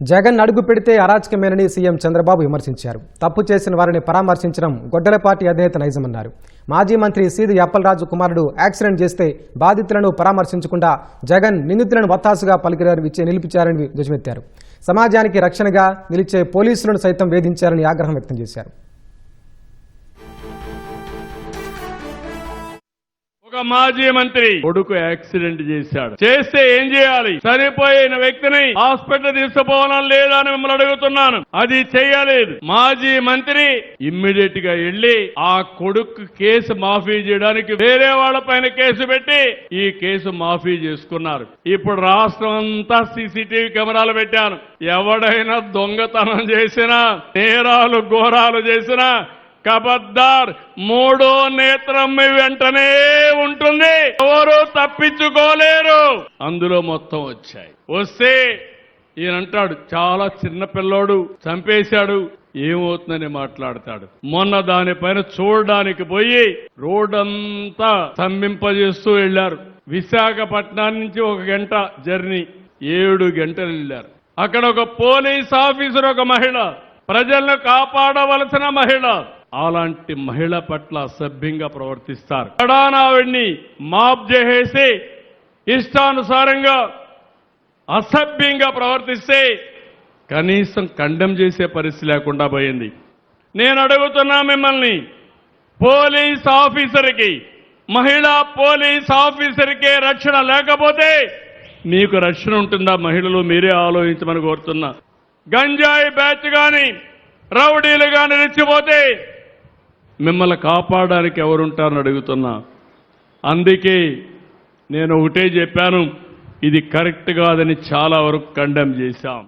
జగన్ అడుగు పెడితే అరాచకమేనని సీఎం చంద్రబాబు విమర్శించారు. తప్పు చేసిన వారిని పరామర్శించడం గొడ్డల పార్టీ అధినేత నైజమన్నారు. మాజీ మంత్రి సీది అప్పలరాజు కుమారుడు యాక్సిడెంట్ చేస్తే బాధితులను పరామర్శించకుండా జగన్ నిందితులను వత్తాసుగా నిలిపించారని ధ్వజమెత్తారు. సమాజానికి రక్షణగా నిలిచే పోలీసులను సైతం వేధించారని ఆగ్రహం వ్యక్తం చేశారు. ఒక మాజీ మంత్రి కొడుకు యాక్సిడెంట్ చేస్తే ఏం చేయాలి? చనిపోయిన వ్యక్తిని హాస్పిటల్ తీసుకుపోవాలని లేదా అని మిమ్మల్ని అడుగుతున్నాను. అది చేయలేదు. మాజీ మంత్రి ఇమ్మీడియట్ గా వెళ్లి ఆ కొడుకు కేసు మాఫీ చేయడానికి వేరే వాళ్ళ పైన కేసు పెట్టి ఈ కేసు మాఫీ చేసుకున్నారు. ఇప్పుడు రాష్ట్రం అంతా సీసీటీవీ కెమెరాలు పెట్టాను. ఎవడైనా దొంగతనం చేసినా, నేరాలు ఘోరాలు చేసినా కబద్దార్ మూడో నేత్రం వెంటనే ఉంటుంది. ఎవరు తప్పించుకోలేరు. అందులో మొత్తం వచ్చాయి. వస్తే ఈయనంటాడు చాలా చిన్న పిల్లోడు చంపేశాడు, ఏమవుతుందని మాట్లాడతాడు. మొన్న దానిపైన చూడడానికి పోయి రోడ్డంతా స్తంభింపజేస్తూ వెళ్లారు. విశాఖపట్నం నుంచి 1 గంట జర్నీ, 7 గంటలు వెళ్లారు. అక్కడ ఒక పోలీస్ ఆఫీసర్, ఒక మహిళ, ప్రజలను కాపాడవలసిన మహిళ, అలాంటి మహిళ పట్ల అసభ్యంగా ప్రవర్తిస్తారు. ఆవిడ్ని మాఫ్ చేసేసి ఇష్టానుసారంగా అసభ్యంగా ప్రవర్తిస్తే కనీసం కండెమ్ చేసే పరిస్థితి లేకుండా పోయింది. నేను అడుగుతున్నా మిమ్మల్ని, పోలీస్ ఆఫీసర్కి, మహిళా పోలీస్ ఆఫీసర్కే రక్షణ లేకపోతే మీకు రక్షణ ఉంటుందా? మహిళలు మీరే ఆలోచించమని కోరుతున్నా. గంజాయి బ్యాచ్ గాని, రౌడీలు గాని రెచ్చిపోతే మిమ్మల్ని కాపాడడానికి ఎవరుంటారని అడుగుతున్నా. అందుకే నేను ఒకటే చెప్పాను, ఇది కరెక్ట్ కాదని చాలా వరకు కండెమ్ చేశాం.